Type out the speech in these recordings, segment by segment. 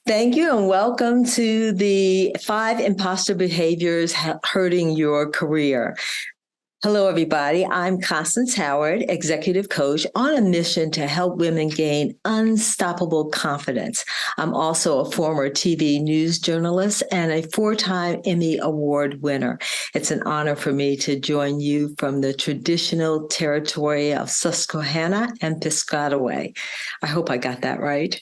Thank you and welcome to the 5 Imposter Behaviors Hurting Your Career. Hello, everybody. I'm Constance Howard, executive coach on a mission to help women gain unstoppable confidence. I'm also a former TV news journalist and a 4-time Emmy Award winner. It's an honor for me to join you from the traditional territory of Susquehanna and Piscataway. I hope I got that right.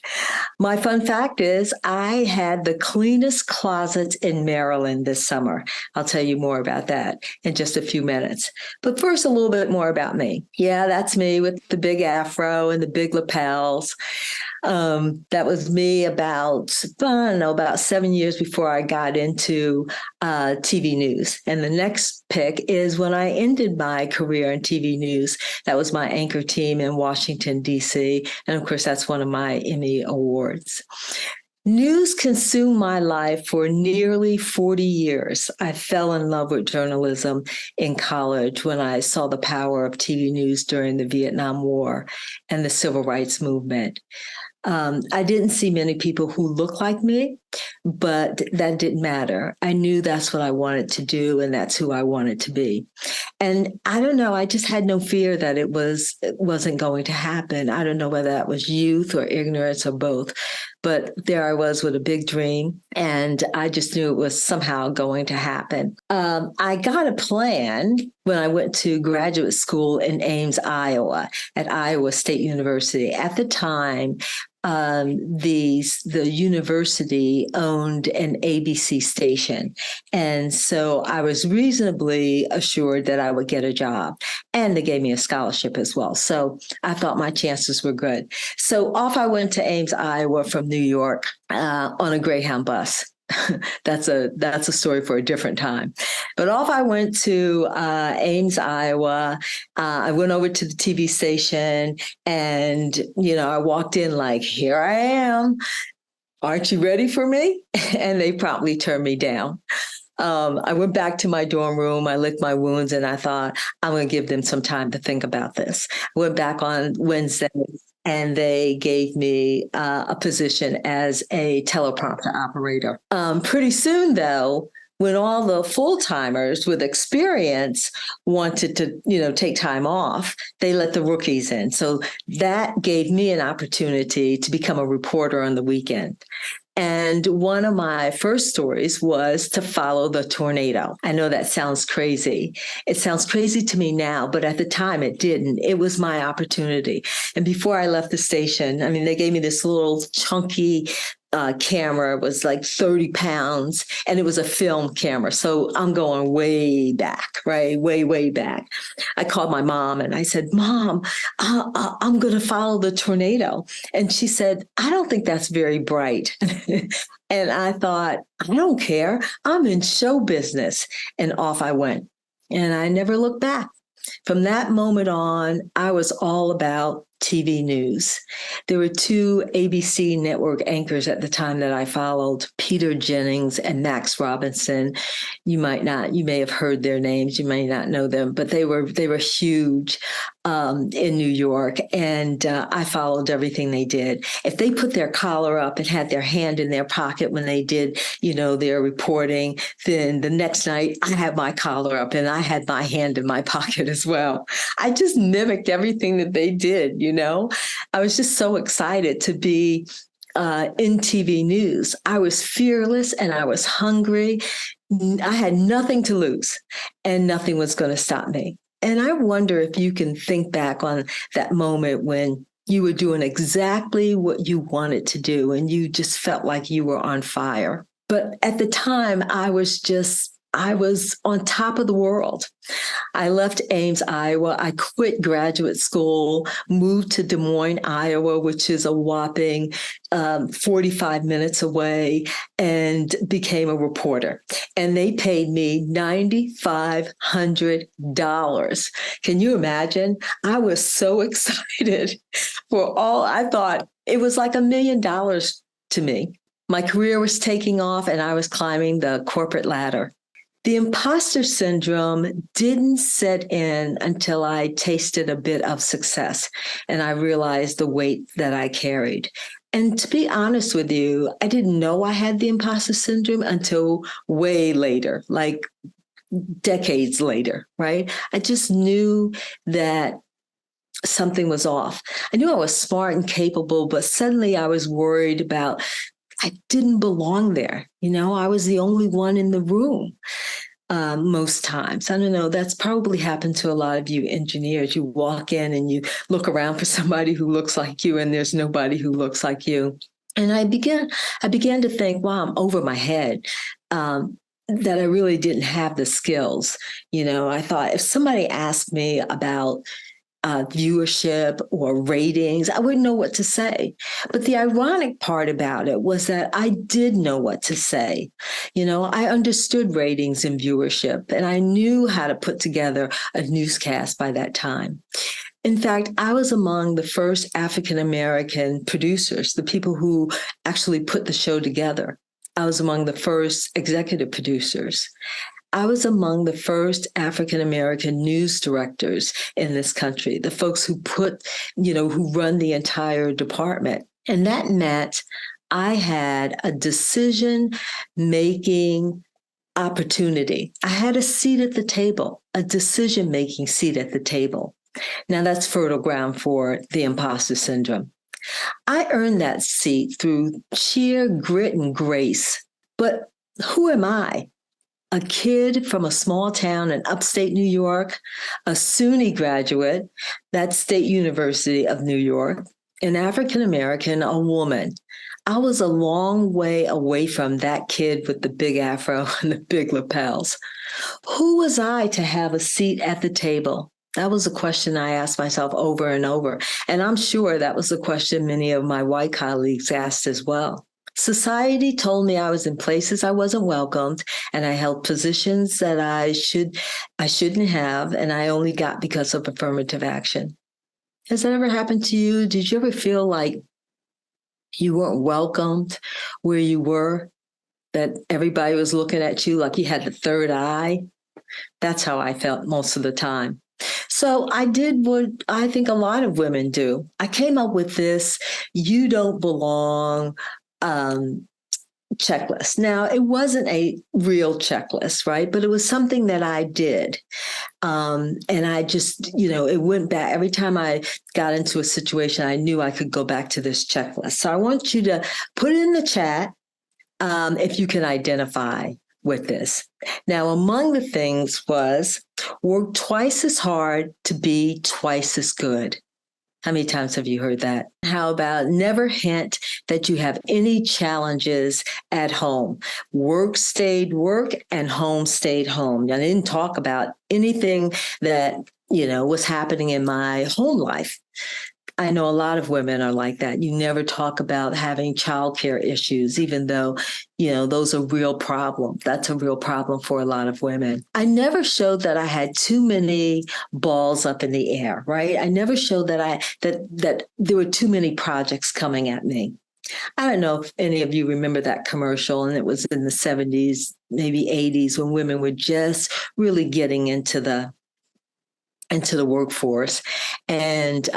My fun fact is I had the cleanest closets in Maryland this summer. I'll tell you more about that in just a few minutes. But first, a little bit more about me. Yeah, that's me with the big afro and the big lapels. That was me about 7 years before I got into TV news. And the next pick is when I ended my career in TV news. That was my anchor team in Washington, D.C. And of course, that's one of my Emmy Awards. News consumed my life for nearly 40 years. I fell in love with journalism in college when I saw the power of TV news during the Vietnam War and the Civil Rights Movement. I didn't see many people who looked like me, but that didn't matter. I knew that's what I wanted to do, and that's who I wanted to be. And I don't know, I just had no fear that it wasn't going to happen. I don't know whether that was youth or ignorance or both, but there I was with a big dream, and I just knew it was somehow going to happen. I got a plan when I went to graduate school in Ames, Iowa, at Iowa State University. At the time, the university owned an ABC station. And so I was reasonably assured that I would get a job. And they gave me a scholarship as well. So I thought my chances were good. So off I went to Ames, Iowa from New York on a Greyhound bus. That's a story for a different time. But off I went to Ames, Iowa. I went over to the TV station and, I walked in like, here I am. Aren't you ready for me? And they promptly turned me down. I went back to my dorm room. I licked my wounds and I thought, I'm going to give them some time to think about this. I went back on Wednesday and they gave me a position as a teleprompter operator. Pretty soon, though, when all the full-timers with experience wanted to, take time off, they let the rookies in. So that gave me an opportunity to become a reporter on the weekend. And one of my first stories was to follow the tornado. I know that sounds crazy. It sounds crazy to me now, but at the time it didn't. It was my opportunity. And before I left the station, they gave me this little chunky camera. It was like 30 pounds and it was a film camera. So I'm going way back, right? Way, way back. I called my mom and I said, Mom, I'm going to follow the tornado. And she said, I don't think that's very bright. And I thought, I don't care. I'm in show business. And off I went. And I never looked back. From that moment on, I was all about TV news. There were 2 ABC network anchors at the time that I followed, Peter Jennings and Max Robinson. You may have heard their names, you may not know them, but they were huge in New York, and I followed everything they did. If they put their collar up and had their hand in their pocket when they did, their reporting, then the next night I had my collar up and I had my hand in my pocket as well. I just mimicked everything that they did, I was just so excited to be in TV news. I was fearless and I was hungry. I had nothing to lose and nothing was going to stop me. And I wonder if you can think back on that moment when you were doing exactly what you wanted to do and you just felt like you were on fire. But at the time, I was on top of the world. I left Ames, Iowa. I quit graduate school, moved to Des Moines, Iowa, which is a whopping 45 minutes away, and became a reporter. And they paid me $9,500. Can you imagine? I was so excited I thought it was like $1 million to me. My career was taking off and I was climbing the corporate ladder. The imposter syndrome didn't set in until I tasted a bit of success and I realized the weight that I carried. And to be honest with you, I didn't know I had the imposter syndrome until way later, like decades later, right? I just knew that something was off. I knew I was smart and capable, but suddenly I was worried about I didn't belong there. I was the only one in the room. Most times. I don't know, that's probably happened to a lot of you engineers. You walk in and you look around for somebody who looks like you, and there's nobody who looks like you. And I began to think, wow, I'm over my head. That I really didn't have the skills. I thought if somebody asked me about viewership or ratings, I wouldn't know what to say. But the ironic part about it was that I did know what to say. I understood ratings and viewership, and I knew how to put together a newscast by that time. In fact, I was among the first African-American producers, the people who actually put the show together. I was among the first executive producers. I was among the first African-American news directors in this country, the folks who who run the entire department. And that meant I had a decision-making opportunity. I had a seat at the table, a decision-making seat at the table. Now that's fertile ground for the imposter syndrome. I earned that seat through sheer grit and grace. But who am I? A kid from a small town in upstate New York, a SUNY graduate, that's State University of New York, an African-American, a woman. I was a long way away from that kid with the big afro and the big lapels. Who was I to have a seat at the table? That was a question I asked myself over and over. And I'm sure that was a question many of my white colleagues asked as well. Society told me I was in places I wasn't welcomed, and I held positions that I shouldn't have, and I only got because of affirmative action. Has that ever happened to you? Did you ever feel like you weren't welcomed where you were, that everybody was looking at you like you had the third eye? That's how I felt most of the time. So I did what I think a lot of women do. I came up with this "you don't belong" checklist. Now, it wasn't a real checklist, right? But it was something that I did. And I just, it went back. Every time I got into a situation, I knew I could go back to this checklist. So I want you to put it in the chat if you can identify with this. Now, among the things was work twice as hard to be twice as good. How many times have you heard that? How about never hint that you have any challenges at home? Work stayed work and home stayed home. I didn't talk about anything that, was happening in my home life. I know a lot of women are like that. You never talk about having childcare issues, even though, those are real problems. That's a real problem for a lot of women. I never showed that I had too many balls up in the air, right? I never showed that that there were too many projects coming at me. I don't know if any of you remember that commercial, and it was in the 70s, maybe 80s, when women were just really getting into the workforce. And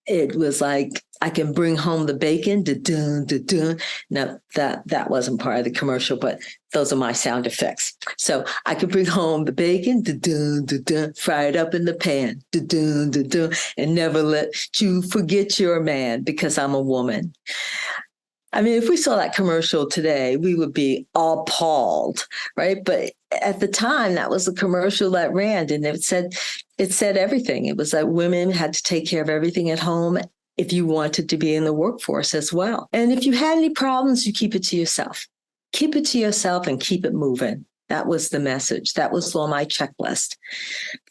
it was like, I can bring home the bacon. Da-dun, da-dun. No, that wasn't part of the commercial, but those are my sound effects. So I could bring home the bacon, da-dun, da-dun, fry it up in the pan, da-dun, da-dun, and never let you forget your man because I'm a woman. I mean, if we saw that commercial today, we would be appalled, right? But at the time, that was the commercial that ran, and it said everything. It was that women had to take care of everything at home if you wanted to be in the workforce as well. And if you had any problems, you keep it to yourself. Keep it to yourself and keep it moving. That was the message. That was on my checklist.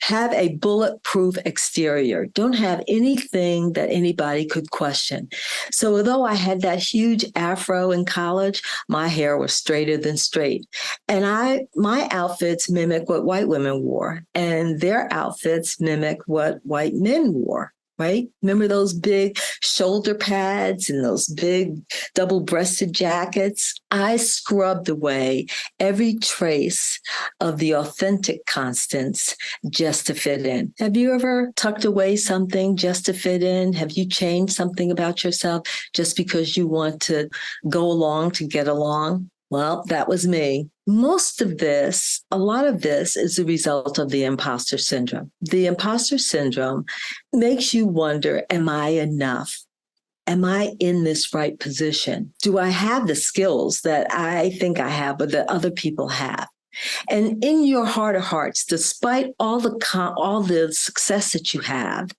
Have a bulletproof exterior. Don't have anything that anybody could question. So although I had that huge afro in college, my hair was straighter than straight. And my outfits mimic what white women wore, and their outfits mimic what white men wore. right? Remember those big shoulder pads and those big double-breasted jackets? I scrubbed away every trace of the authentic Constance just to fit in. Have you ever tucked away something just to fit in? Have you changed something about yourself just because you want to go along to get along? Well, that was me. A lot of this is a result of the imposter syndrome. The imposter syndrome makes you wonder, am I enough? Am I in this right position? Do I have the skills that I think I have, but that other people have? And in your heart of hearts, despite all the success that you have,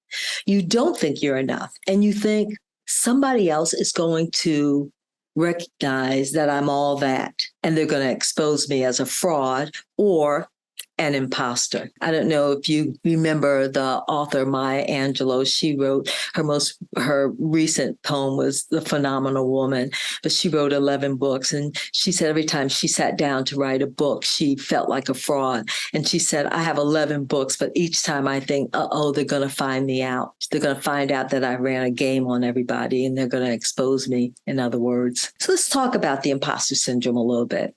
you don't think you're enough. And you think somebody else is going to recognize that I'm all that, and they're going to expose me as a fraud or an imposter. I don't know if you remember the author Maya Angelou. She wrote her recent poem was The Phenomenal Woman, but she wrote 11 books. And she said every time she sat down to write a book, she felt like a fraud. And she said, I have 11 books, but each time I think, they're going to find me out. They're going to find out that I ran a game on everybody and they're going to expose me, in other words. So let's talk about the imposter syndrome a little bit.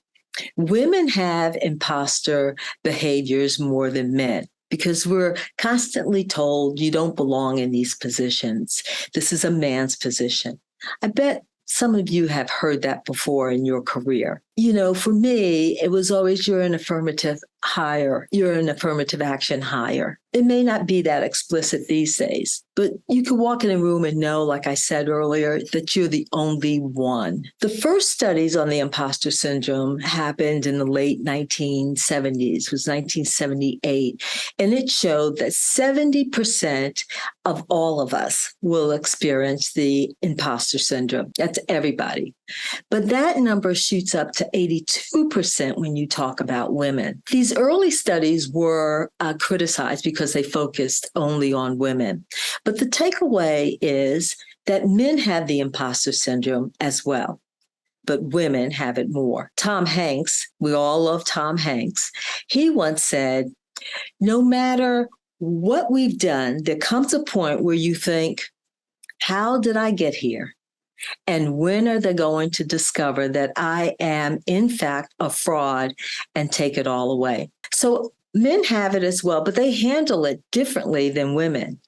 Women have imposter behaviors more than men because we're constantly told you don't belong in these positions. This is a man's position. I bet some of you have heard that before in your career. You know, for me, it was always you're an affirmative hire. You're an affirmative action hire. It may not be that explicit these days, but you could walk in a room and know, like I said earlier, that you're the only one. The first studies on the imposter syndrome happened in the late 1970s. It was 1978. And it showed that 70% of all of us will experience the imposter syndrome. That's everybody. But that number shoots up to 82% when you talk about women. These early studies were criticized because they focused only on women. But the takeaway is that men have the imposter syndrome as well, but women have it more. Tom Hanks, we all love Tom Hanks. He once said, no matter what we've done, there comes a point where you think, how did I get here? And when are they going to discover that I am, in fact, a fraud and take it all away? So men have it as well, but they handle it differently than women.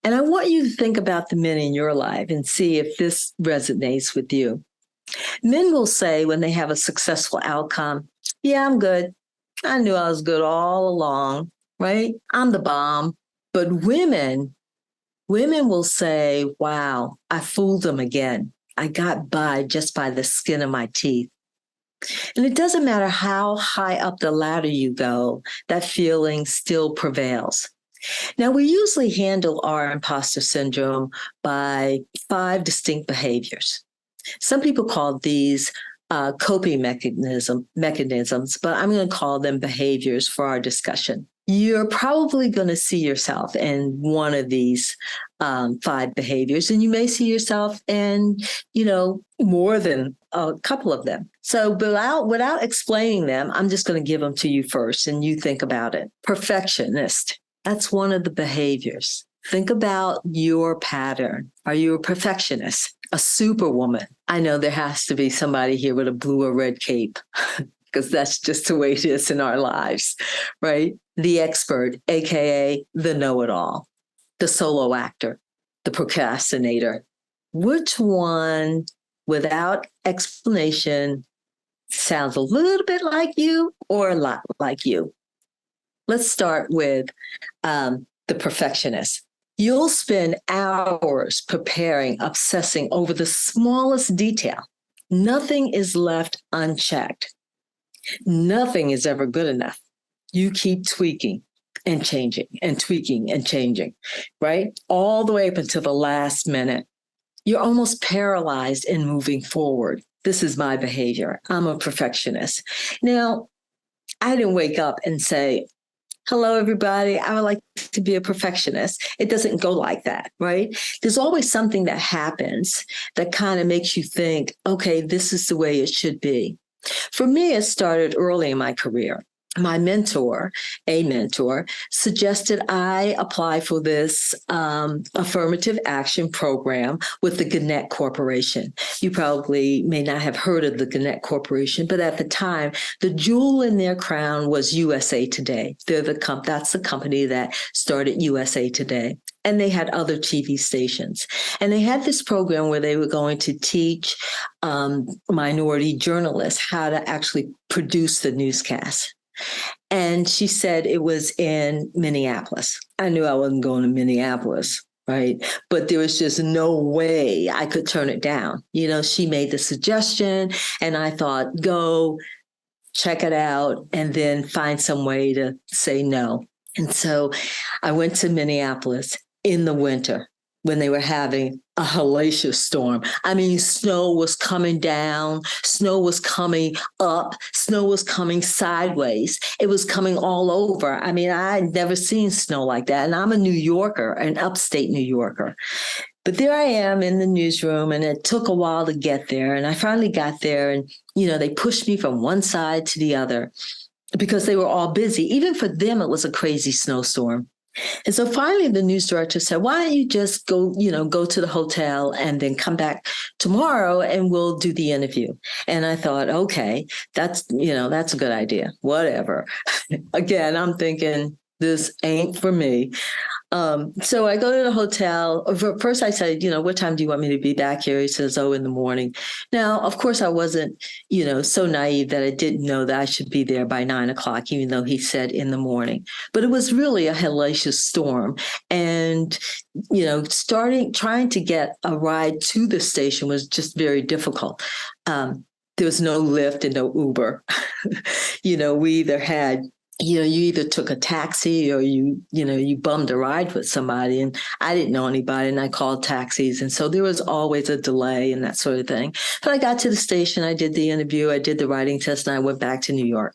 And I want you to think about the men in your life and see if this resonates with you. Men will say when they have a successful outcome, yeah, I'm good. I knew I was good all along, right? I'm the bomb. But women will say, wow, I fooled them again. I got by just by the skin of my teeth. And it doesn't matter how high up the ladder you go, that feeling still prevails. Now, we usually handle our imposter syndrome by 5 distinct behaviors. Some people call these coping mechanisms, but I'm going to call them behaviors for our discussion. You're probably going to see yourself in one of these 5 behaviors, and you may see yourself in, more than a couple of them. So without explaining them, I'm just going to give them to you first, and you think about it. Perfectionist. That's one of the behaviors. Think about your pattern. Are you a perfectionist? A superwoman? I know there has to be somebody here with a blue or red cape because that's just the way it is in our lives, right? The expert, AKA the know-it-all, the solo actor, the procrastinator. Which one, without explanation, sounds a little bit like you or a lot like you? Let's start with the perfectionist. You'll spend hours preparing, obsessing over the smallest detail. Nothing is left unchecked. Nothing is ever good enough. You keep tweaking and changing and tweaking and changing, right? All the way up until the last minute. You're almost paralyzed in moving forward. This is my behavior. I'm a perfectionist. Now, I didn't wake up and say, hello, everybody, I would like to be a perfectionist. It doesn't go like that, right? There's always something that happens that kind of makes you think, okay, this is the way it should be. For me, it started early in my career. my mentor, a mentor, suggested I apply for this affirmative action program with the Gannett Corporation. You probably may not have heard of the Gannett Corporation, but at the time, the jewel in their crown was USA Today. That's the company that started USA Today. And they had other TV stations. And they had this program where they were going to teach minority journalists how to actually produce the newscast. And she said it was in Minneapolis. I knew I wasn't going to Minneapolis, right? But there was just no way I could turn it down. She made the suggestion, and I thought, go check it out and then find some way to say no. And so I went to Minneapolis in the winter when they were having a hellacious storm. I mean, snow was coming down, snow was coming up, snow was coming sideways. It was coming all over. I mean, I'd never seen snow like that. And I'm a New Yorker, an upstate New Yorker. But there I am in the newsroom, and it took a while to get there. And I finally got there, and, they pushed me from one side to the other because they were all busy. Even for them, it was a crazy snowstorm. And so finally, the news director said, why don't you just go to the hotel and then come back tomorrow and we'll do the interview. And I thought, okay, that's a good idea. Whatever. Again, I'm thinking this ain't for me. So I go to the hotel. First I said, what time do you want me to be back here? He says, in the morning. Now, of course, I wasn't, so naive that I didn't know that I should be there by 9:00, even though he said in the morning. But it was really a hellacious storm. And, trying to get a ride to the station was just very difficult. There was no Lyft and no Uber. We either had you either took a taxi or you bummed a ride with somebody, and I didn't know anybody, and I called taxis. And so there was always a delay and that sort of thing. But I got to the station, I did the interview, I did the writing test, and I went back to New York.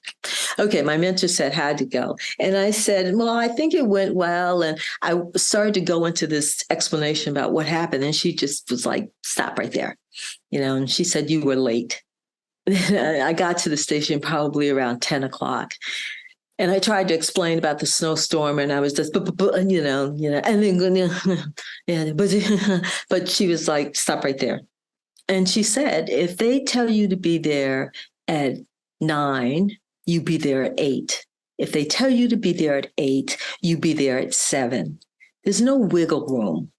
Okay, my mentor said, how'd it go? And I said, well, I think it went well. And I started to go into this explanation about what happened. And she just was like, stop right there. And she said, you were late. I got to the station probably around 10:00. And I tried to explain about the snowstorm, and I was just, and then, but she was like, stop right there. And she said, if they tell you to be there at 9, you be there at 8. If they tell you to be there at 8, you be there at 7. There's no wiggle room,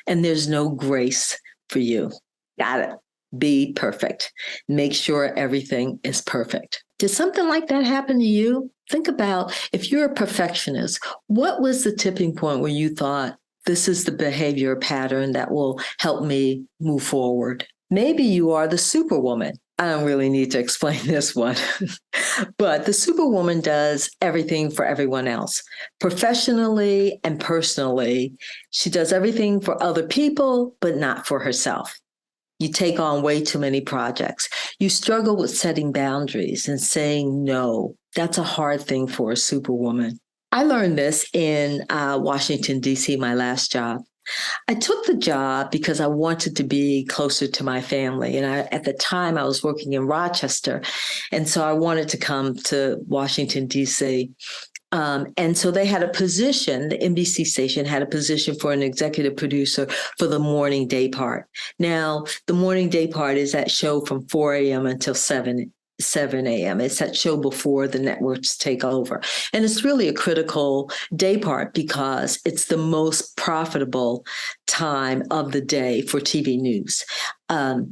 and there's no grace for you. Got it. Be perfect. Make sure everything is perfect. Did something like that happen to you? Think about, if you're a perfectionist, what was the tipping point where you thought, this is the behavior pattern that will help me move forward? Maybe you are the Superwoman. I don't really need to explain this one, but the Superwoman does everything for everyone else. Professionally and personally, she does everything for other people, but not for herself. You take on way too many projects. You struggle with setting boundaries and saying no. That's a hard thing for a Superwoman. I learned this in Washington, D.C., my last job. I took the job because I wanted to be closer to my family. And at the time, I was working in Rochester. And so I wanted to come to Washington, D.C. And so they had a position, the NBC station had a position for an executive producer for the morning day part. Now, the morning day part is that show from 4 a.m. until 7 a.m. It's that show before the networks take over. And it's really a critical day part because it's the most profitable time of the day for TV news.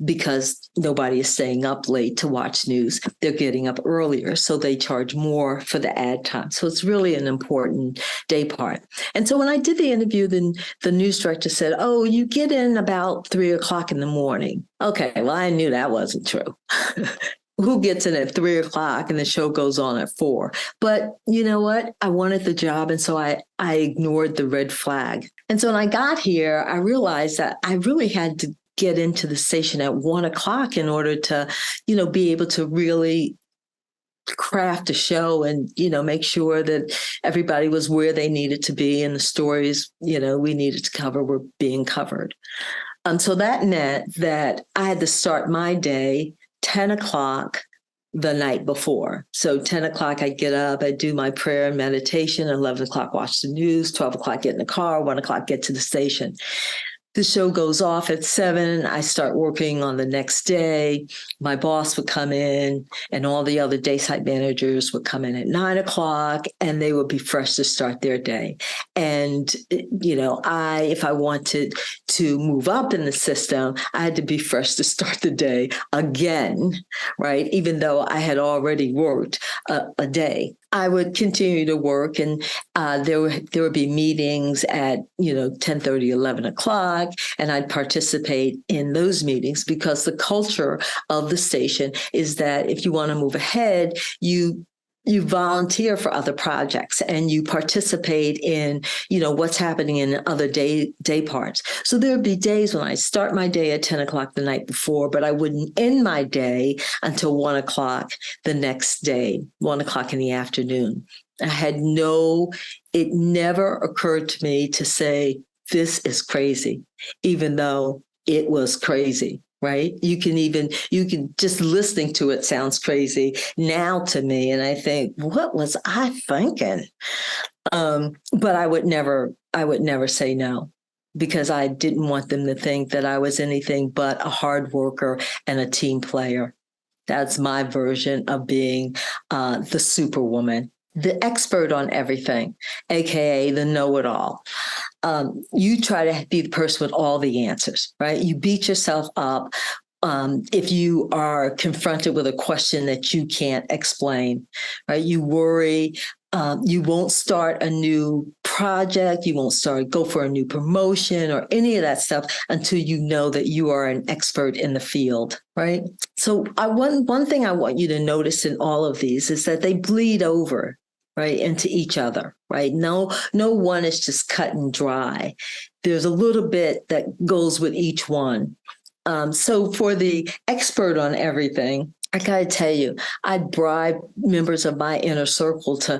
Because nobody is staying up late to watch news. They're getting up earlier, so they charge more for the ad time. So it's really an important day part. And so when I did the interview, then the news director said, oh, you get in about 3:00 in the morning. Okay, well, I knew that wasn't true. Who gets in at 3:00 and the show goes on at 4? But you know what? I wanted the job. And so I ignored the red flag. And so when I got here, I realized that I really had to get into the station at 1:00 in order to, be able to really craft a show and, make sure that everybody was where they needed to be and the stories, we needed to cover were being covered. So that meant that I had to start my day 10:00 the night before. So 10 o'clock, I get up, I do my prayer and meditation, 11 o'clock, watch the news, 12 o'clock, get in the car, 1 o'clock, get to the station. The show goes off at 7. I start working on the next day. My boss would come in and all the other day site managers would come in at 9 o'clock and they would be fresh to start their day. And, if I wanted to move up in the system, I had to be fresh to start the day again, right? Even though I had already worked a day. I would continue to work, and there would be meetings at 10:30, 11 o'clock, and I'd participate in those meetings because the culture of the station is that if you want to move ahead, you volunteer for other projects and you participate in, what's happening in other day parts. So there'd be days when I start my day at 10 o'clock the night before, but I wouldn't end my day until 1 o'clock the next day, 1 o'clock in the afternoon. It never occurred to me to say, this is crazy, even though it was crazy. Right? You can just listening to it sounds crazy now to me. And I think, what was I thinking? But I would never say no, because I didn't want them to think that I was anything but a hard worker and a team player. That's my version of being the Superwoman, the expert on everything, AKA the know-it-all. You try to be the person with all the answers, right? You beat yourself up if you are confronted with a question that you can't explain, right? You worry. You won't start a new project. You won't go for a new promotion or any of that stuff until you know that you are an expert in the field, right? So one thing I want you to notice in all of these is that they bleed over, right, into each other, right? No one is just cut and dry. There's a little bit that goes with each one. So for the expert on everything, I got to tell you, I'd bribe members of my inner circle to,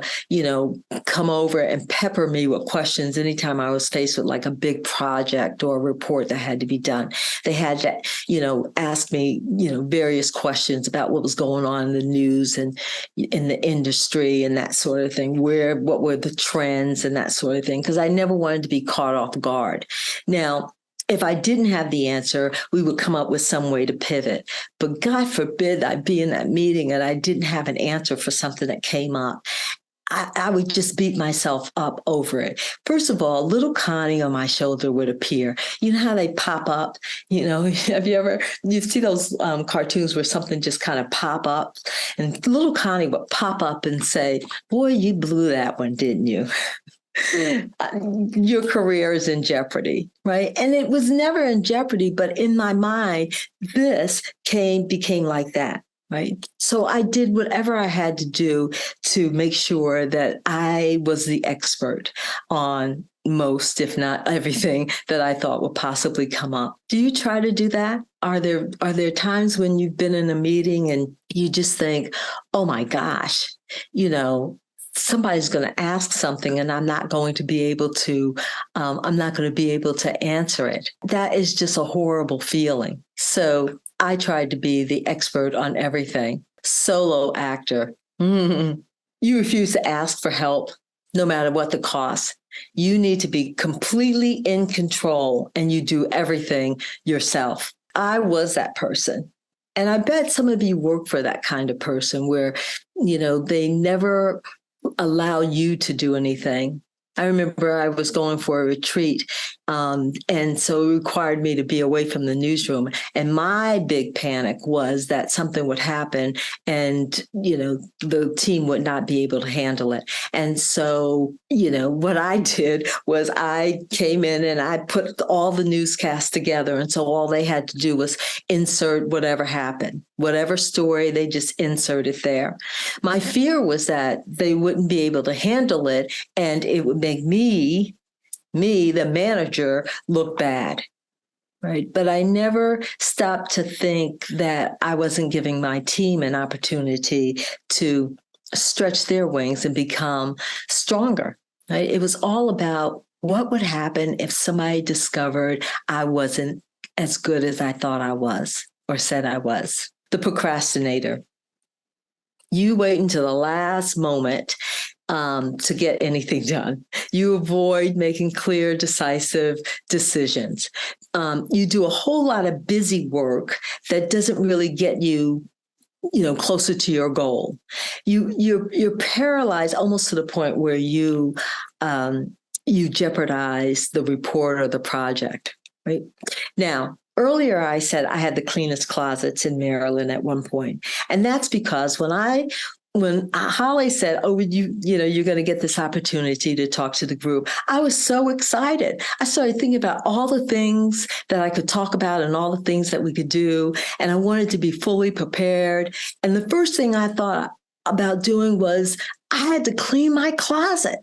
come over and pepper me with questions anytime I was faced with like a big project or a report that had to be done. They had to, ask me, various questions about what was going on in the news and in the industry and that sort of thing. What were the trends and that sort of thing? Because I never wanted to be caught off guard. Now, if I didn't have the answer, we would come up with some way to pivot. But God forbid I'd be in that meeting and I didn't have an answer for something that came up. I would just beat myself up over it. First of all, little Connie on my shoulder would appear. You know how they pop up? Have you see those cartoons where something just kind of pop up? And little Connie would pop up and say, boy, you blew that one, didn't you? Your career is in jeopardy, right? And it was never in jeopardy, but in my mind, this became like that, right? So I did whatever I had to do to make sure that I was the expert on most, if not everything, that I thought would possibly come up. Do you try to do that? Are there times when you've been in a meeting and you just think, oh my gosh, somebody's going to ask something and I'm not going to be able to answer it. That is just a horrible feeling. So I tried to be the expert on everything. Solo actor. Mm-hmm. You refuse to ask for help, no matter what the cost. You need to be completely in control and you do everything yourself. I was that person. And I bet some of you work for that kind of person where, they never allow you to do anything. I remember I was going for a retreat, and so it required me to be away from the newsroom. And my big panic was that something would happen and, the team would not be able to handle it. And so, what I did was I came in and I put all the newscasts together. And so all they had to do was insert whatever happened, whatever story, they just insert it there. My fear was that they wouldn't be able to handle it and it would make me, the manager, look bad. Right. But I never stopped to think that I wasn't giving my team an opportunity to stretch their wings and become stronger. Right. It was all about what would happen if somebody discovered I wasn't as good as I thought I was or said I was. The procrastinator. You wait until the last moment to get anything done. You avoid making clear, decisive decisions. You do a whole lot of busy work that doesn't really get you, closer to your goal. You're paralyzed almost to the point where you jeopardize the report or the project. Right now, earlier I said I had the cleanest closets in Maryland at one point, and that's because when Holly said, "Oh, you're going to get this opportunity to talk to the group," I was so excited. I started thinking about all the things that I could talk about and all the things that we could do, and I wanted to be fully prepared. And the first thing I thought about doing was I had to clean my closet.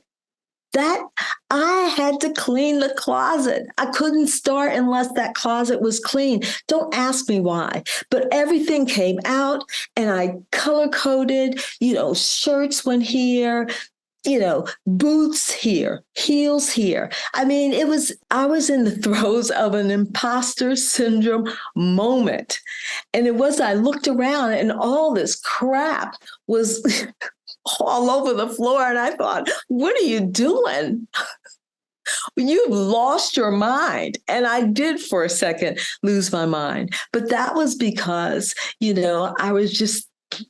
That I had to clean the closet. I couldn't start unless that closet was clean. Don't ask me why, but everything came out and I color coded, shirts went here, boots here, heels here. I mean, I was in the throes of an imposter syndrome moment. And I looked around and all this crap was all over the floor. And I thought, what are you doing? You've lost your mind. And I did for a second lose my mind. But that was because, I was just,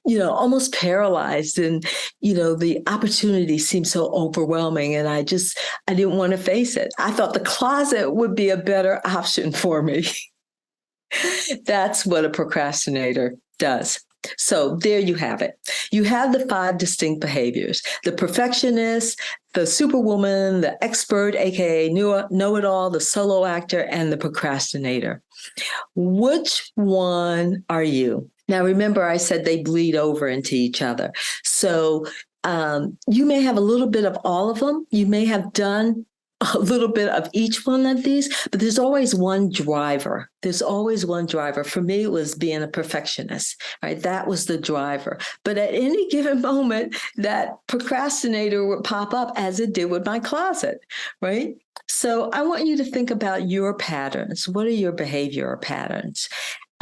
almost paralyzed. And, the opportunity seemed so overwhelming. And I didn't want to face it. I thought the closet would be a better option for me. That's what a procrastinator does. So there you have it. You have the 5 distinct behaviors: the perfectionist, the superwoman, the expert, aka know-it-all, the solo actor, and the procrastinator. Which one are you? Now, remember, I said they bleed over into each other. So you may have a little bit of all of them. You may have done a little bit of each one of these, but there's always one driver. There's always one driver. For me, it was being a perfectionist, right? That was the driver. But at any given moment, that procrastinator would pop up, as it did with my closet, right? So I want you to think about your patterns. What are your behavioral patterns?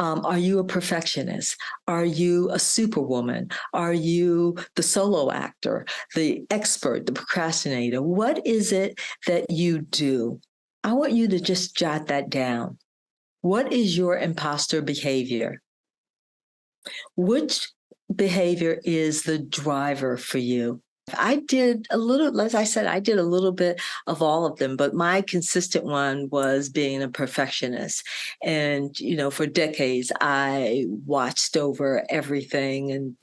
Are you a perfectionist? Are you a superwoman? Are you the solo actor, the expert, the procrastinator? What is it that you do? I want you to just jot that down. What is your imposter behavior? Which behavior is the driver for you? I did a little, as I said, I did a little bit of all of them, but my consistent one was being a perfectionist. And, for decades, I watched over everything, and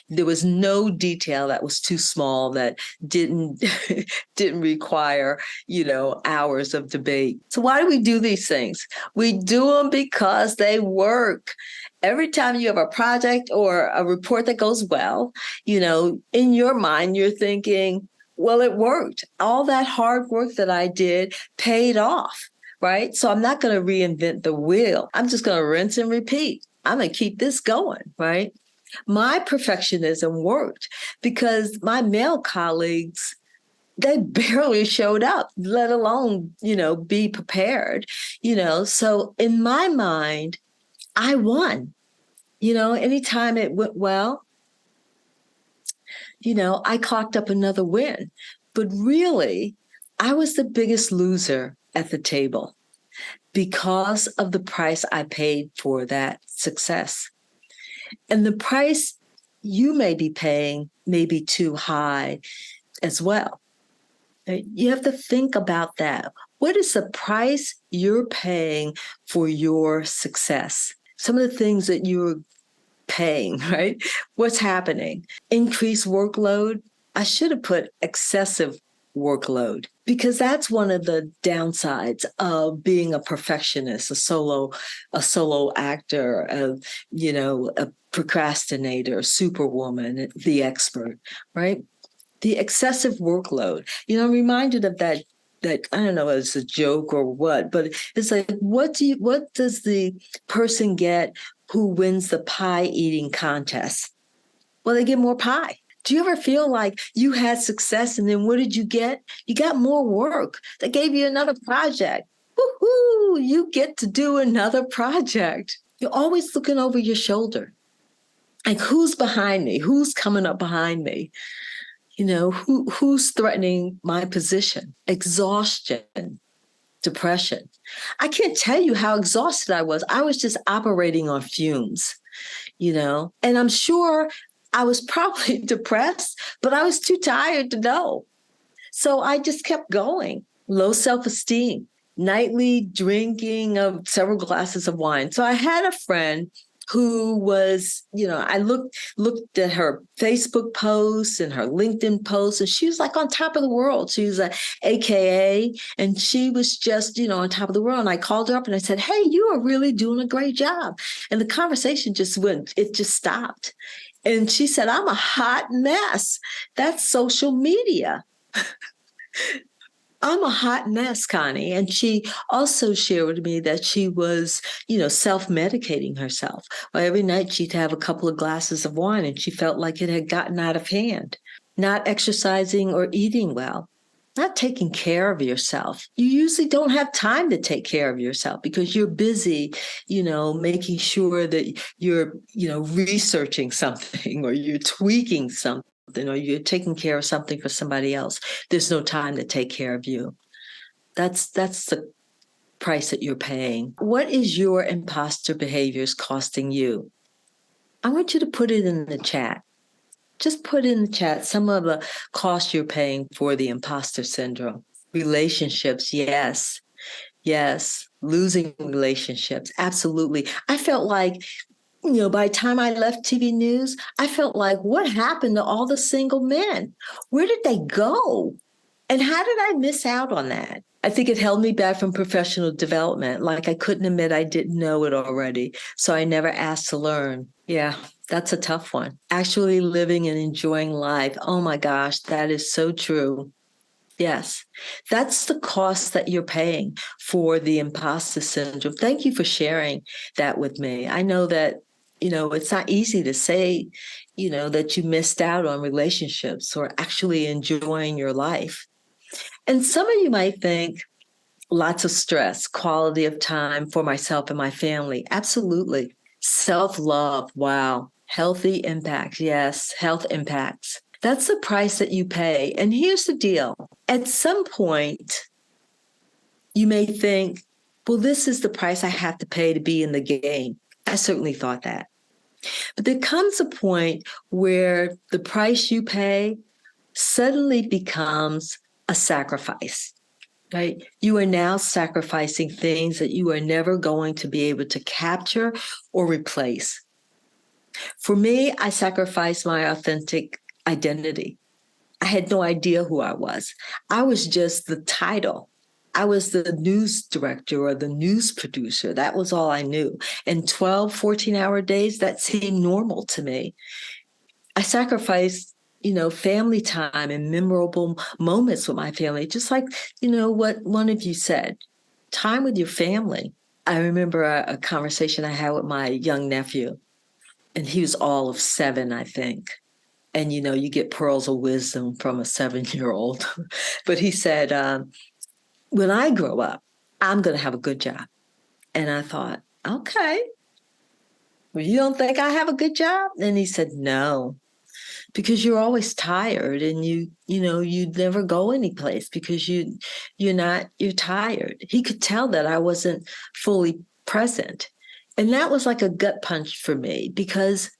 there was no detail that was too small that didn't require, hours of debate. So why do we do these things? We do them because they work. Every time you have a project or a report that goes well, in your mind, you're thinking, well, it worked. All that hard work that I did paid off, right? So I'm not going to reinvent the wheel. I'm just going to rinse and repeat. I'm going to keep this going, right? My perfectionism worked because my male colleagues, they barely showed up, let alone, be prepared, So in my mind, I won. Anytime it went well, I clocked up another win. But really, I was the biggest loser at the table because of the price I paid for that success. And the price you may be paying may be too high as well. You have to think about that. What is the price you're paying for your success? Some of the things that you're paying, right? What's happening? Increased workload. I should have put excessive workload, because that's one of the downsides of being a perfectionist, a solo actor, a procrastinator, a superwoman, the expert, right? The excessive workload. I'm reminded of that I don't know if it's a joke or what, but it's like, what does the person get who wins the pie eating contest? Well, they get more pie. Do you ever feel like you had success and then what did you get? You got more work. They gave you another project. Woohoo! You get to do another project. You're always looking over your shoulder. Like, who's behind me? Who's coming up behind me? Who's threatening my position? Exhaustion, depression. I can't tell you how exhausted I was. I was just operating on fumes, and I'm sure I was probably depressed, but I was too tired to know. So I just kept going. Low self-esteem, nightly drinking of several glasses of wine. So I had a friend who was, I looked at her Facebook posts and her LinkedIn posts, and she was like on top of the world. She was a AKA, and she was just, on top of the world. And I called her up and I said, "Hey, you are really doing a great job." And the conversation it just stopped. And she said, "I'm a hot mess. That's social media." I'm a hot mess, Connie. And she also shared with me that she was, self-medicating herself. Well, every night she'd have a couple of glasses of wine and she felt like it had gotten out of hand. Not exercising or eating well, not taking care of yourself. You usually don't have time to take care of yourself because you're busy, making sure that you're, researching something or you're tweaking something, or you're taking care of something for somebody else. There's no time to take care of you. That's the price that you're paying. What is your imposter behaviors costing you? I want you to put it in the chat. Just put in the chat some of the costs you're paying for the imposter syndrome. Relationships, yes. Yes. Losing relationships, absolutely. I felt like, by the time I left TV news, I felt like, what happened to all the single men? Where did they go? And how did I miss out on that? I think it held me back from professional development. Like, I couldn't admit I didn't know it already. So I never asked to learn. Yeah, that's a tough one. Actually living and enjoying life. Oh my gosh, that is so true. Yes, that's the cost that you're paying for the imposter syndrome. Thank you for sharing that with me. I know that, it's not easy to say, that you missed out on relationships or actually enjoying your life. And some of you might think lots of stress, quality of time for myself and my family. Absolutely. Self-love. Wow. Healthy impacts. Yes, health impacts. That's the price that you pay. And here's the deal. At some point, you may think, well, this is the price I have to pay to be in the game. I certainly thought that. But there comes a point where the price you pay suddenly becomes a sacrifice, right? You are now sacrificing things that you are never going to be able to capture or replace. For me, I sacrificed my authentic identity. I had no idea who I was. I was just the title. I was the news director or the news producer. That was all I knew. And 12, 14-hour days, that seemed normal to me. I sacrificed, family time and memorable moments with my family, just like, what one of you said, time with your family. I remember a conversation I had with my young nephew, and he was all of 7, I think. And, you get pearls of wisdom from a 7-year-old. But he said, when I grow up, I'm going to have a good job. And I thought, okay, well, you don't think I have a good job? And he said, no, because you're always tired and you never go anyplace because you're tired. He could tell that I wasn't fully present. And that was like a gut punch for me because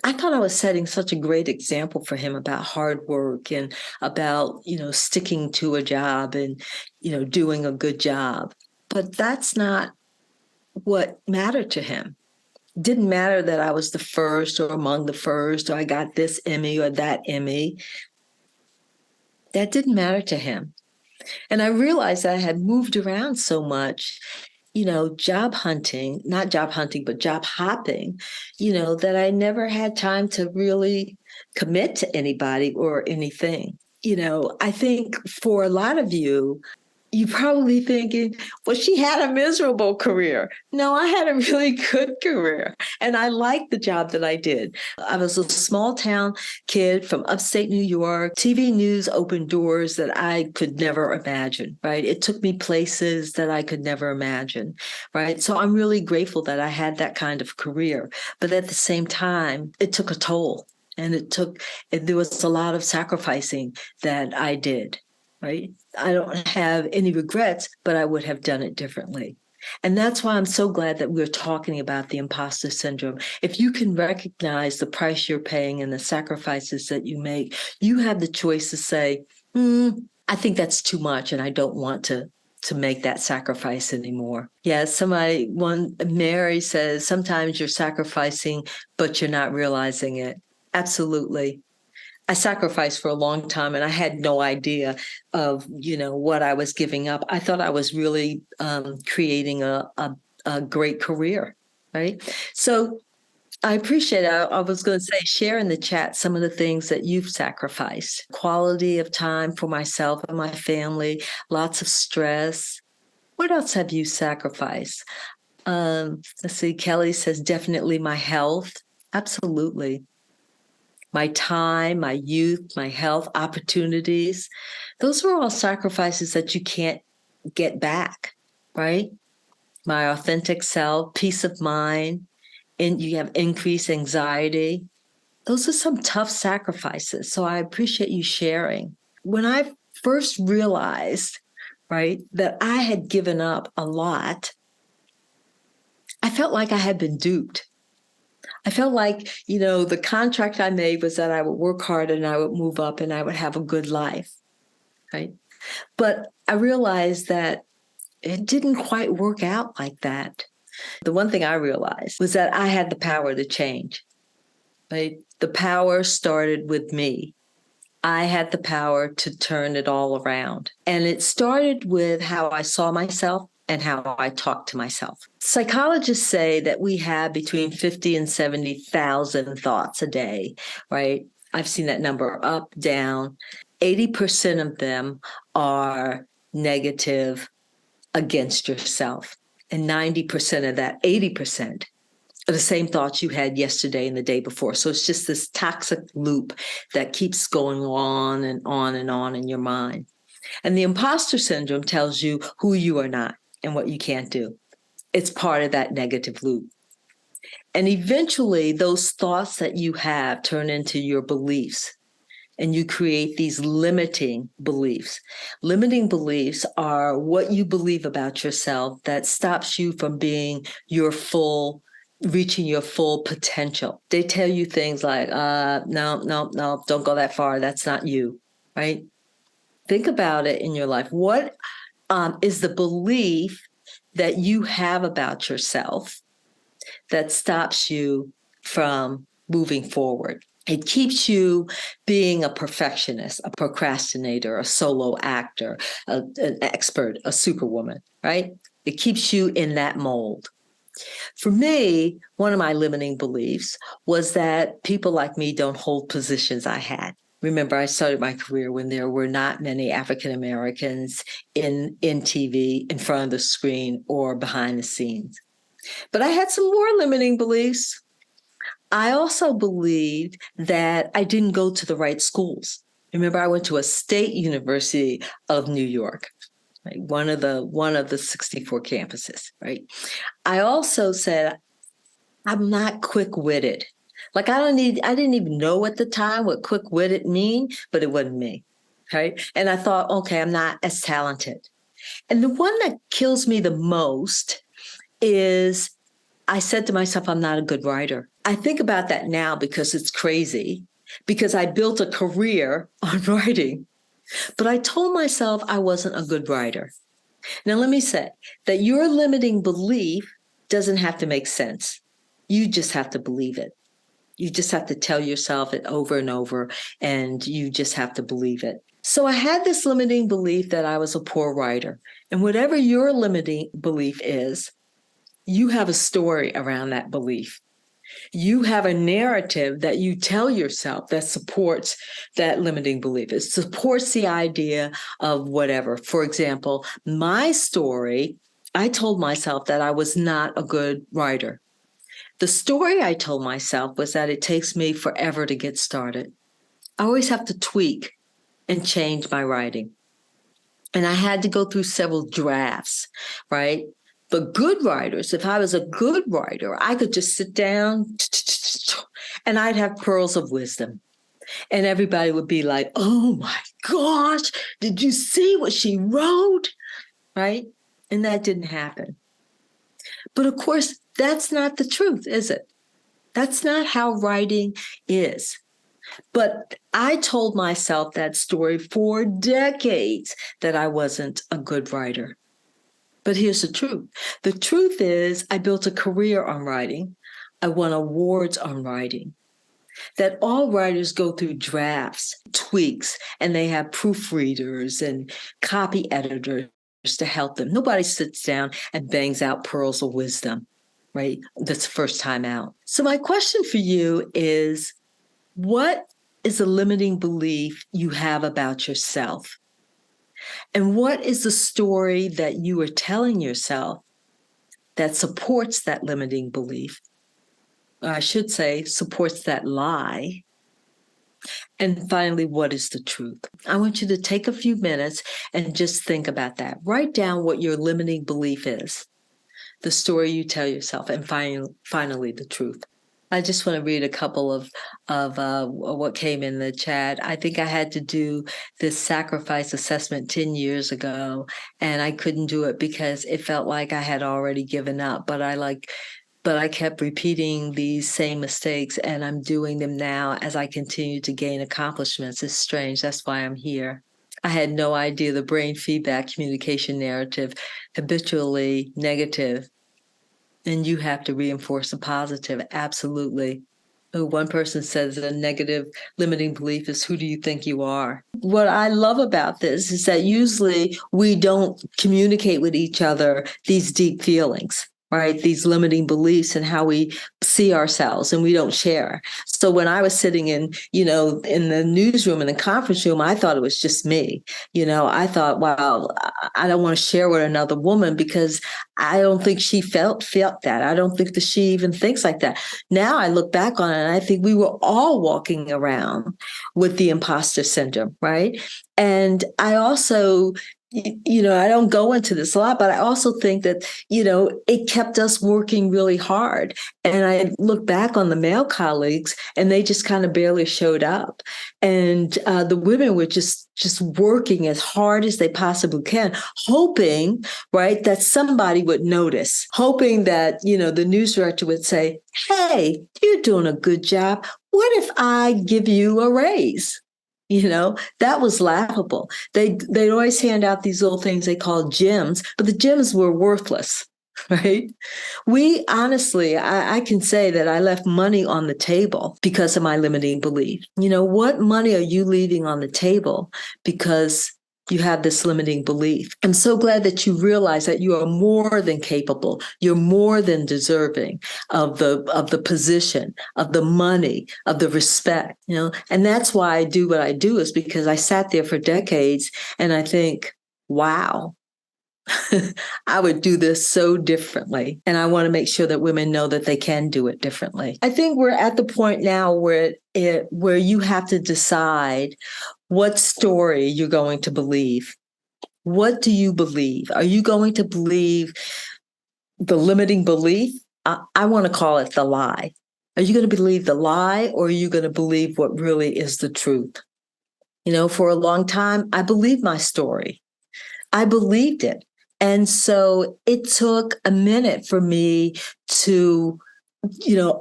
I thought I was setting such a great example for him about hard work and about, sticking to a job and, doing a good job. But that's not what mattered to him. It didn't matter that I was the first or among the first or I got this Emmy or that Emmy. That didn't matter to him. And I realized that I had moved around so much, job hunting, not job hunting, but job hopping, that I never had time to really commit to anybody or anything. I think for a lot of you, You're probably thinking, well, she had a miserable career. No, I had a really good career. And I liked the job that I did. I was a small town kid from upstate New York. TV news opened doors that I could never imagine, right? It took me places that I could never imagine, right? So I'm really grateful that I had that kind of career. But at the same time, it took a toll. And there was a lot of sacrificing that I did, right? I don't have any regrets, but I would have done it differently. And that's why I'm so glad that we're talking about the imposter syndrome. If you can recognize the price you're paying and the sacrifices that you make, you have the choice to say, I think that's too much and I don't want to make that sacrifice anymore. Yeah, Mary says, sometimes you're sacrificing, but you're not realizing it. Absolutely. I sacrificed for a long time and I had no idea of, what I was giving up. I thought I was really creating a great career, right? So I appreciate it. I was going to say, share in the chat some of the things that you've sacrificed. Quality of time for myself and my family, lots of stress. What else have you sacrificed? Let's see, Kelly says, definitely my health. Absolutely. My time, my youth, my health, opportunities. Those are all sacrifices that you can't get back, right? My authentic self, peace of mind, and you have increased anxiety. Those are some tough sacrifices. So I appreciate you sharing. When I first realized, right, that I had given up a lot, I felt like I had been duped. I felt like, the contract I made was that I would work hard and I would move up and I would have a good life, right? But I realized that it didn't quite work out like that. The one thing I realized was that I had the power to change, right? The power started with me. I had the power to turn it all around. And it started with how I saw myself and how I talk to myself. Psychologists say that we have between 50 and 70,000 thoughts a day, right? I've seen that number up, down. 80% of them are negative against yourself. And 90% of that, 80%, are the same thoughts you had yesterday and the day before. So it's just this toxic loop that keeps going on and on and on in your mind. And the imposter syndrome tells you who you are not and what you can't do. It's part of that negative loop. And eventually those thoughts that you have turn into your beliefs and you create these limiting beliefs. Limiting beliefs are what you believe about yourself that stops you from being reaching your full potential. They tell you things like, no, don't go that far. That's not you, right? Think about it in your life. What is the belief that you have about yourself that stops you from moving forward? It keeps you being a perfectionist, a procrastinator, a solo actor, an expert, a superwoman, right? It keeps you in that mold. For me, one of my limiting beliefs was that people like me don't hold positions I had. Remember, I started my career when there were not many African Americans in TV, in front of the screen, or behind the scenes. But I had some more limiting beliefs. I also believed that I didn't go to the right schools. Remember, I went to a state university of New York, right? One of the 64 campuses, right? I also said, I'm not quick-witted. Like I didn't even know at the time what quick-witted mean, but it wasn't me, right? And I thought, okay, I'm not as talented. And the one that kills me the most is I said to myself, I'm not a good writer. I think about that now because it's crazy, because I built a career on writing, but I told myself I wasn't a good writer. Now, let me say that your limiting belief doesn't have to make sense. You just have to believe it. You just have to tell yourself it over and over, and you just have to believe it. So I had this limiting belief that I was a poor writer. And whatever your limiting belief is, you have a story around that belief. You have a narrative that you tell yourself that supports that limiting belief. It supports the idea of whatever. For example, my story, I told myself that I was not a good writer. The story I told myself was that it takes me forever to get started. I always have to tweak and change my writing. And I had to go through several drafts, right? But good writers, if I was a good writer, I could just sit down and I'd have pearls of wisdom. And everybody would be like, oh my gosh, did you see what she wrote? Right? And that didn't happen. But of course, that's not the truth, is it? That's not how writing is. But I told myself that story for decades that I wasn't a good writer. But here's the truth. The truth is I built a career on writing. I won awards on writing. That all writers go through drafts, tweaks, and they have proofreaders and copy editors to help them. Nobody sits down and bangs out pearls of wisdom, right? That's the first time out. So my question for you is, what is the limiting belief you have about yourself? And what is the story that you are telling yourself that supports that limiting belief? I should say, supports that lie. And finally, what is the truth? I want you to take a few minutes and just think about that. Write down what your limiting belief is, the story you tell yourself, and finally, the truth. I just want to read a couple of what came in the chat. I think I had to do this sacrifice assessment 10 years ago, and I couldn't do it because it felt like I had already given up. But I kept repeating these same mistakes, and I'm doing them now as I continue to gain accomplishments. It's strange. That's why I'm here. I had no idea the brain feedback communication narrative, habitually negative. And you have to reinforce the positive. Absolutely. One person says a negative limiting belief is, who do you think you are? What I love about this is that usually we don't communicate with each other these deep feelings, right? These limiting beliefs and how we see ourselves, and we don't share. So when I was sitting in the newsroom, in the conference room, I thought it was just me. I thought, wow, I don't want to share with another woman because I don't think she felt that. I don't think that she even thinks like that. Now I look back on it and I think we were all walking around with the imposter syndrome, right? And I also, I don't go into this a lot, but I also think that, it kept us working really hard. And I look back on the male colleagues and they just kind of barely showed up. And the women were just working as hard as they possibly can, hoping, right, that somebody would notice, hoping that, the news director would say, hey, you're doing a good job. What if I give you a raise? That was laughable. They'd always hand out these little things they called gems, but the gems were worthless, right? We honestly, I can say that I left money on the table because of my limiting belief. What money are you leaving on the table because you have this limiting belief? I'm so glad that you realize that you are more than capable. You're more than deserving of the position, of the money, of the respect, and that's why I do what I do, is because I sat there for decades and I think, wow, I would do this so differently. And I want to make sure that women know that they can do it differently. I think we're at the point now where you have to decide what story you're going to believe. What do you believe? Are you going to believe the limiting belief? I want to call it the lie. Are you going to believe the lie, or are you going to believe what really is the truth? For a long time, I believed my story. I believed it. And so it took a minute for me to,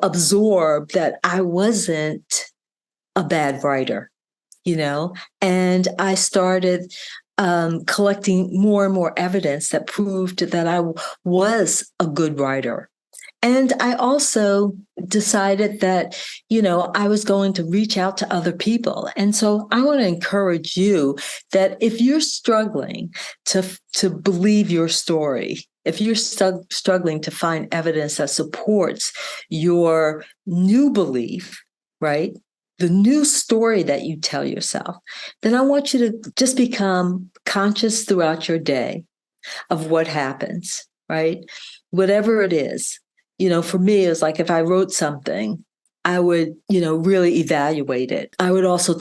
absorb that I wasn't a bad writer, and I started collecting more and more evidence that proved that I was a good writer. And I also decided that, I was going to reach out to other people. And so I want to encourage you that if you're struggling to believe your story, if you're struggling to find evidence that supports your new belief, right? The new story that you tell yourself, then I want you to just become conscious throughout your day of what happens, right? Whatever it is. For me, it's like if I wrote something, I would, really evaluate it. I would also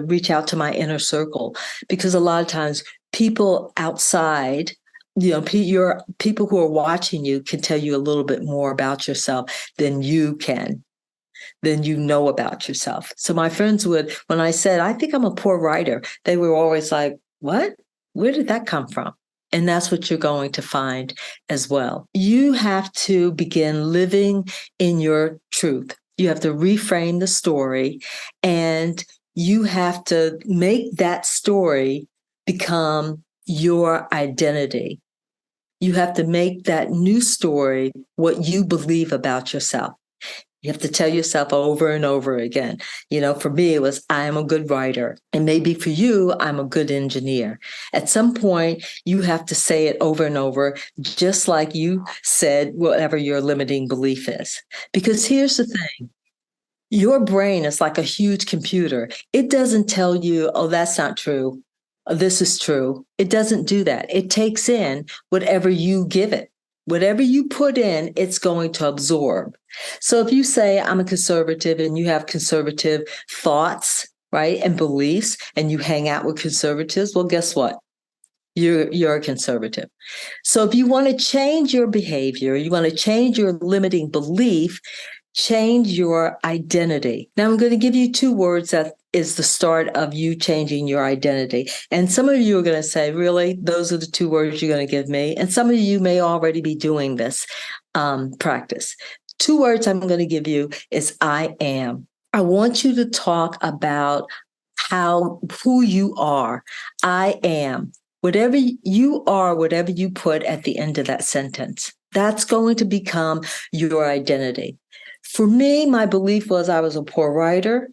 reach out to my inner circle, because a lot of times people outside, people who are watching you can tell you a little bit more about yourself than you know about yourself. So my friends would, when I said, I think I'm a poor writer, they were always like, what? Where did that come from? And that's what you're going to find as well. You have to begin living in your truth. You have to reframe the story, and you have to make that story become your identity. You have to make that new story what you believe about yourself. You have to tell yourself over and over again. For me, it was, I am a good writer. And maybe for you, I'm a good engineer. At some point, you have to say it over and over, just like you said, whatever your limiting belief is. Because here's the thing. Your brain is like a huge computer. It doesn't tell you, oh, that's not true. This is true. It doesn't do that. It takes in whatever you give it. Whatever you put in, it's going to absorb. So if you say, I'm a conservative, and you have conservative thoughts, right, and beliefs, and you hang out with conservatives, well, guess what? You're a conservative. So if you want to change your behavior, you want to change your limiting belief, change your identity. Now, I'm going to give you 2 words that is the start of you changing your identity. And some of you are going to say, really, those are the 2 words you're going to give me? And some of you may already be doing this practice. 2 words I'm going to give you is I am. I want you to talk about who you are. I am. Whatever you are, whatever you put at the end of that sentence, that's going to become your identity. For me, my belief was I was a poor writer,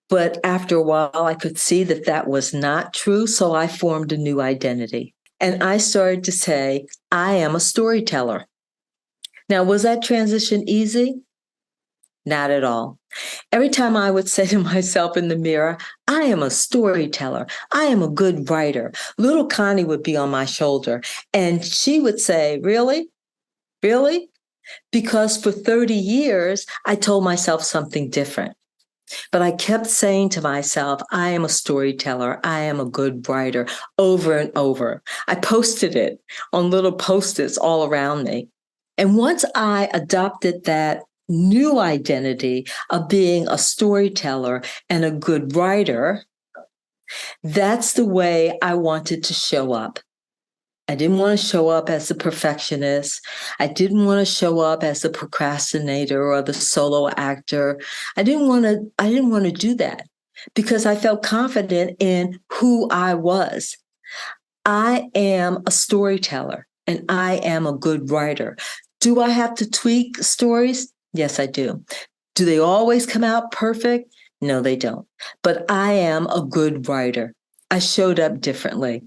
but after a while, I could see that was not true. So I formed a new identity. And I started to say, I am a storyteller. Now, was that transition easy? Not at all. Every time I would say to myself in the mirror, I am a storyteller. I am a good writer. Little Connie would be on my shoulder, and she would say, really? Really? Because for 30 years, I told myself something different. But I kept saying to myself, I am a storyteller. I am a good writer, over and over. I posted it on little Post-its all around me. And once I adopted that new identity of being a storyteller and a good writer, that's the way I wanted to show up. I didn't want to show up as the perfectionist. I didn't want to show up as the procrastinator or the solo actor. I didn't want to do that, because I felt confident in who I was. I am a storyteller, and I am a good writer. Do I have to tweak stories? Yes, I do. Do they always come out perfect? No, they don't. But I am a good writer. I showed up differently.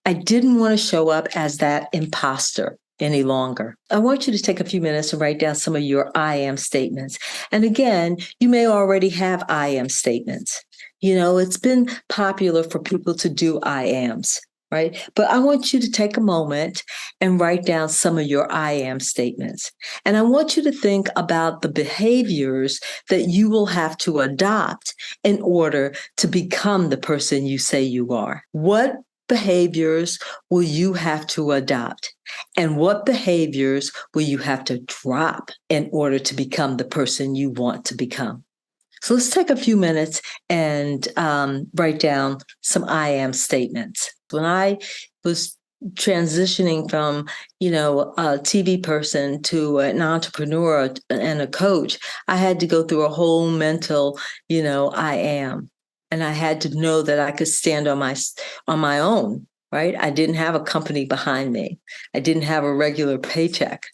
I didn't want to show up as that imposter any longer. I want you to take a few minutes and write down some of your I am statements. And again, you may already have I am statements. It's been popular for people to do I ams, right? But I want you to take a moment and write down some of your I am statements. And I want you to think about the behaviors that you will have to adopt in order to become the person you say you are. What behaviors will you have to adopt? And what behaviors will you have to drop in order to become the person you want to become? So let's take a few minutes and write down some I am statements. When I was transitioning from, a TV person to an entrepreneur and a coach, I had to go through a whole mental, I am. And I had to know that I could stand on my own, right? I didn't have a company behind me. I didn't have a regular paycheck.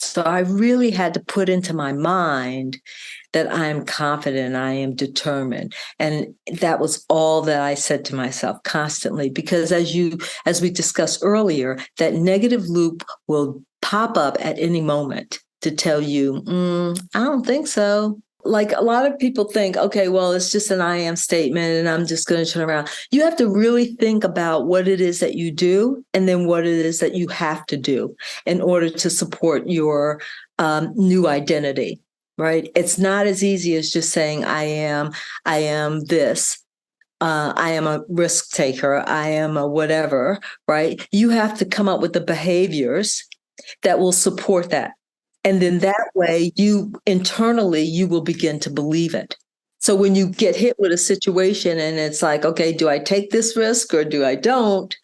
So I really had to put into my mind that I am confident, I am determined. And that was all that I said to myself constantly, because as we discussed earlier, that negative loop will pop up at any moment to tell you, I don't think so. Like a lot of people think, okay, well, it's just an I am statement and I'm just going to turn around. You have to really think about what it is that you do and then what it is that you have to do in order to support your new identity, right? It's not as easy as just saying, I am this. I am a risk taker. I am a whatever, right? You have to come up with the behaviors that will support that. And then that way you will begin to believe it. So when you get hit with a situation and it's like, okay, do I take this risk or do I don't?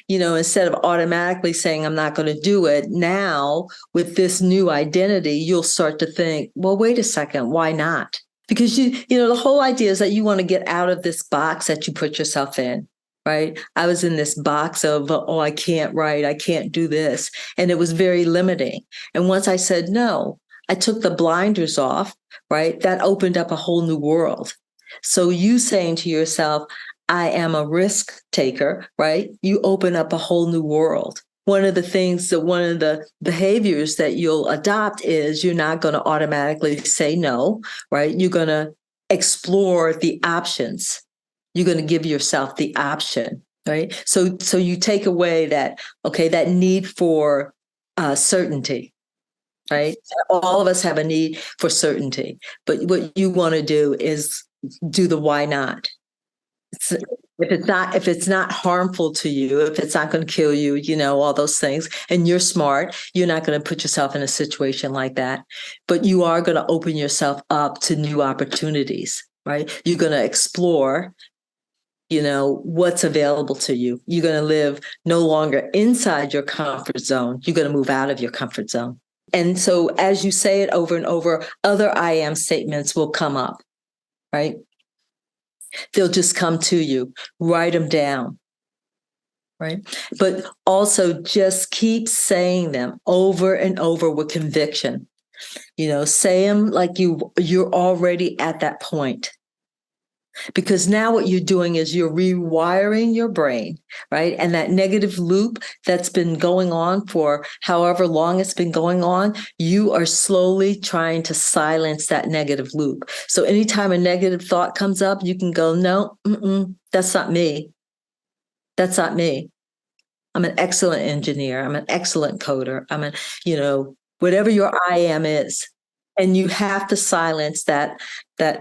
Instead of automatically saying I'm not going to do it, now with this new identity, you'll start to think, well, wait a second, why not? Because the whole idea is that you want to get out of this box that you put yourself in. Right. I was in this box of, oh, I can't write, I can't do this. And it was very limiting. And once I said no, I took the blinders off, right? That opened up a whole new world. So you saying to yourself, I am a risk taker, right? You open up a whole new world. One of the behaviors that you'll adopt is you're not going to automatically say no, right? You're going to explore the options. You're going to give yourself the option, right? So you take away that need for certainty, right? All of us have a need for certainty, but what you want to do is do the why not. If it's not harmful to you, if it's not going to kill you, all those things, and you're smart, you're not going to put yourself in a situation like that, but you are going to open yourself up to new opportunities, right? You're going to explore what's available to you. You're going to live no longer inside your comfort zone. You're going to move out of your comfort zone. And so as you say it over and over, other I am statements will come up, right? They'll just come to you. Write them down, right? But also just keep saying them over and over with conviction. Say them like you're already at that point. Because now what you're doing is you're rewiring your brain, right? And that negative loop that's been going on for however long it's been going on, you are slowly trying to silence that negative loop. So anytime a negative thought comes up, you can go, no, that's not me. That's not me. I'm an excellent engineer. I'm an excellent coder. Whatever your I am is. And you have to silence that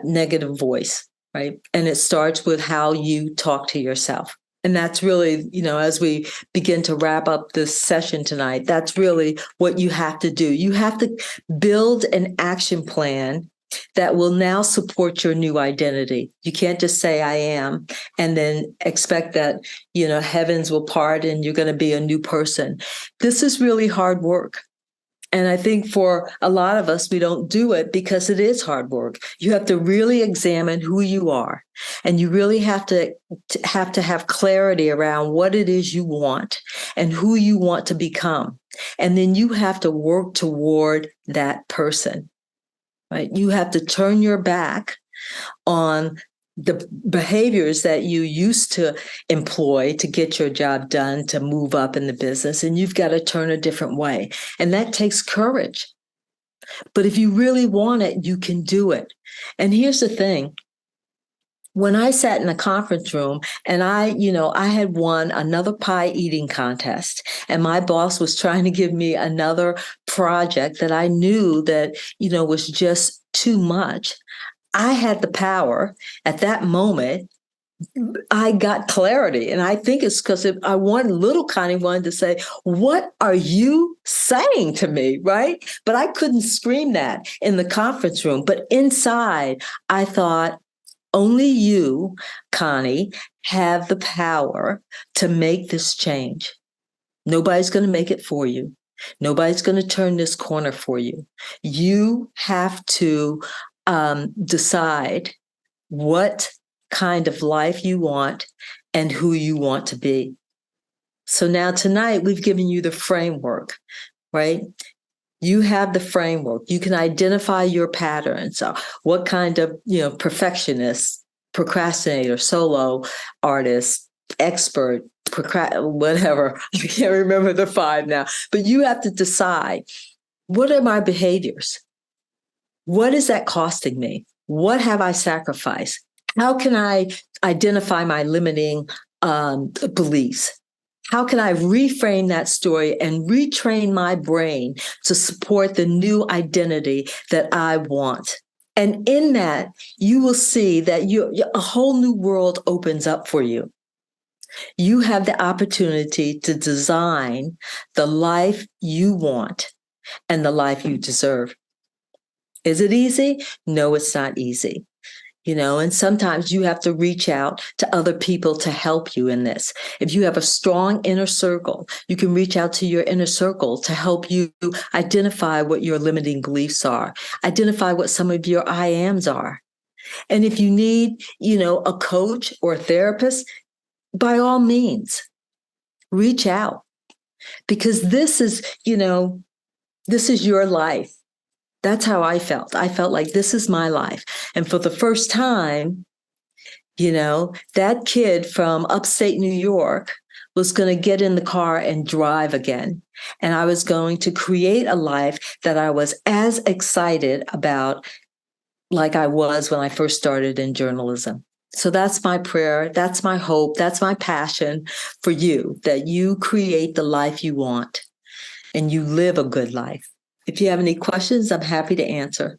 negative voice. Right. And it starts with how you talk to yourself. And that's really, as we begin to wrap up this session tonight, that's really what you have to do. You have to build an action plan that will now support your new identity. You can't just say I am and then expect that, heavens will part and you're going to be a new person. This is really hard work. And I think for a lot of us, we don't do it because it is hard work. You have to really examine who you are, and you really have to have clarity around what it is you want and who you want to become. And then you have to work toward that person, right? You have to turn your back on the behaviors that you used to employ to get your job done, to move up in the business, and you've got to turn a different way. And that takes courage. But if you really want it, you can do it. And here's the thing. When I sat in a conference room and I had won another pie eating contest, and my boss was trying to give me another project that I knew that, was just too much, I had the power at that moment. I got clarity. And I think it's because I little Connie wanted to say, what are you saying to me? Right. But I couldn't scream that in the conference room. But inside, I thought, only you, Connie, have the power to make this change. Nobody's going to make it for you. Nobody's going to turn this corner for you. You have to decide what kind of life you want and who you want to be. So now tonight we've given you the framework, right? You have the framework. You can identify your patterns. What kind of, perfectionist, procrastinator, solo artist, expert, whatever. I can't remember the 5 now. But you have to decide, what are my behaviors? What is that costing me? What have I sacrificed? How can I identify my limiting beliefs? How can I reframe that story and retrain my brain to support the new identity that I want? And in that, you will see that a whole new world opens up for you. You have the opportunity to design the life you want and the life you deserve. Is it easy? No, it's not easy. And sometimes you have to reach out to other people to help you in this. If you have a strong inner circle, you can reach out to your inner circle to help you identify what your limiting beliefs are, identify what some of your I ams are. And if you need, a coach or a therapist, by all means, reach out, because this is your life. That's how I felt. I felt like this is my life. And for the first time, that kid from upstate New York was going to get in the car and drive again. And I was going to create a life that I was as excited about like I was when I first started in journalism. So that's my prayer. That's my hope. That's my passion for you, that you create the life you want and you live a good life. If you have any questions, I'm happy to answer.